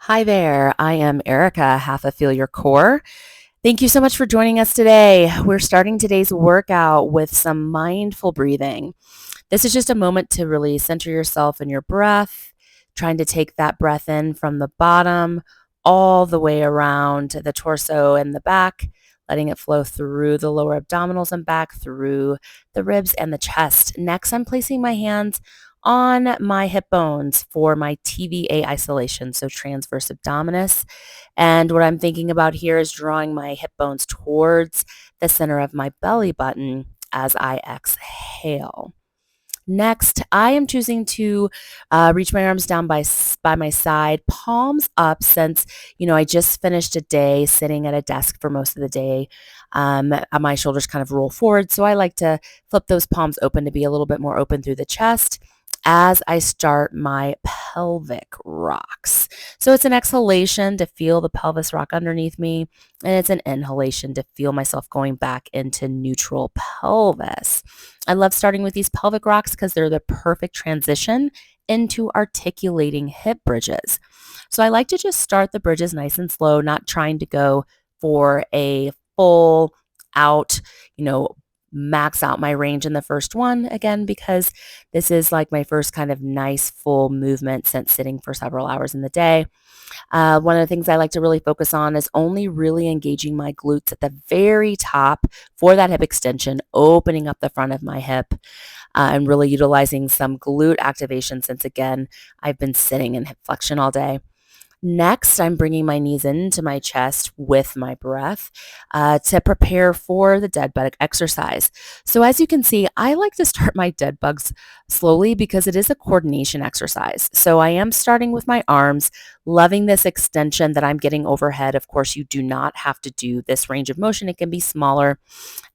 Hi there, I am Erica, half of Feel Your Core. Thank you so much for joining us today. We're starting today's workout with some mindful breathing. This is just a moment to really center yourself in your breath, trying to take that breath in from the bottom all the way around the torso and the back, letting it flow through the lower abdominals and back, through the ribs and the chest. Next, I'm placing my hands on my hip bones for my TVA isolation, so transverse abdominis. And what I'm thinking about here is drawing my hip bones towards the center of my belly button as I exhale. Next, I am choosing to reach my arms down by my side, palms up, since I just finished a day sitting at a desk for most of the day. My shoulders kind of roll forward, so I like to flip those palms open to be a little bit more open through the chest as I start my pelvic rocks. So it's an exhalation to feel the pelvis rock underneath me, and it's an inhalation to feel myself going back into neutral pelvis. I love starting with these pelvic rocks because they're the perfect transition into articulating hip bridges. So I like to just start the bridges nice and slow, not trying to go for a full out, max out my range in the first one, again, because this is like my first kind of nice full movement since sitting for several hours in the day. One of the things I like to really focus on is only really engaging my glutes at the very top for that hip extension, opening up the front of my hip, and really utilizing some glute activation since, again, I've been sitting in hip flexion all day. Next, I'm bringing my knees into my chest with my breath to prepare for the dead bug exercise. So as you can see, I like to start my dead bugs slowly because it is a coordination exercise. So I am starting with my arms, loving this extension that I'm getting overhead. Of course, you do not have to do this range of motion. It can be smaller.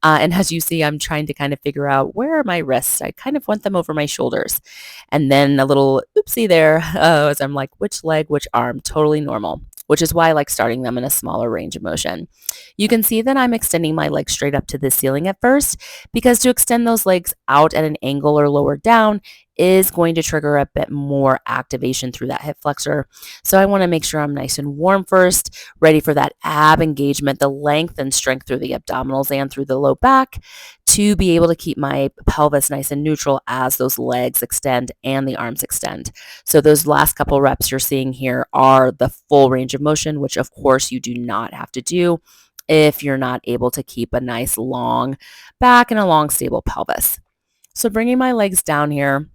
And as you see, I'm trying to kind of figure out where are my wrists. I kind of want them over my shoulders. And then a little oopsie there as I'm like, which leg, which arm? Totally normal, which is why I like starting them in a smaller range of motion. You can see that I'm extending my legs straight up to the ceiling at first, because to extend those legs out at an angle or lower down is going to trigger a bit more activation through that hip flexor. So I want to make sure I'm nice and warm first, ready for that ab engagement, the length and strength through the abdominals and through the low back, to be able to keep my pelvis nice and neutral as those legs extend and the arms extend. So those last couple reps you're seeing here are the full range of motion, which of course you do not have to do if you're not able to keep a nice long back and a long stable pelvis. So bringing my legs down here,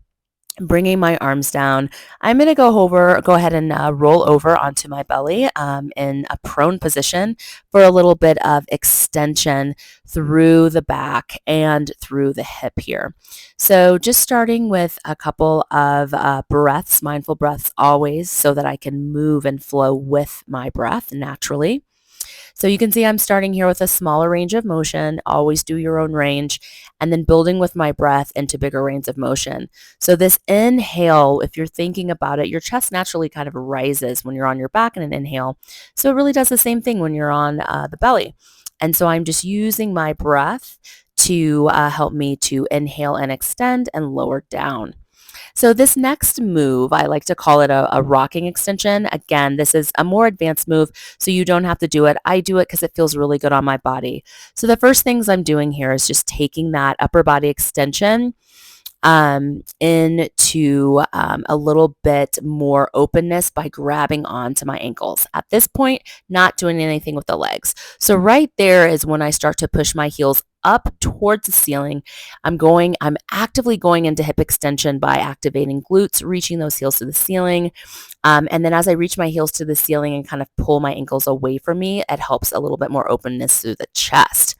bringing my arms down, I'm going to go ahead and roll over onto my belly in a prone position for a little bit of extension through the back and through the hip here. So just starting with a couple of breaths, mindful breaths always, so that I can move and flow with my breath naturally. So you can see I'm starting here with a smaller range of motion, always do your own range, and then building with my breath into bigger range of motion. So this inhale, if you're thinking about it, your chest naturally kind of rises when you're on your back in an inhale. So it really does the same thing when you're on the belly. And so I'm just using my breath to help me to inhale and extend and lower down. So this next move, I like to call it a rocking extension. Again, this is a more advanced move, so you don't have to do it. I do it because it feels really good on my body. So the first things I'm doing here is just taking that upper body extension into a little bit more openness by grabbing onto my ankles. At this point, not doing anything with the legs. So right there is when I start to push my heels up towards the ceiling. I'm actively going into hip extension by activating glutes, reaching those heels to the ceiling. And then as I reach my heels to the ceiling and kind of pull my ankles away from me, it helps a little bit more openness through the chest.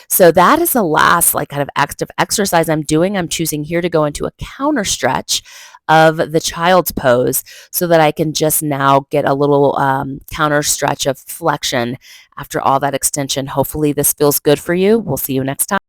So that is the last kind of active exercise I'm doing. I'm choosing here to go into a counter stretch of the child's pose so that I can just now get a little counter stretch of flexion after all that extension. Hopefully this feels good for you. We'll see you next time.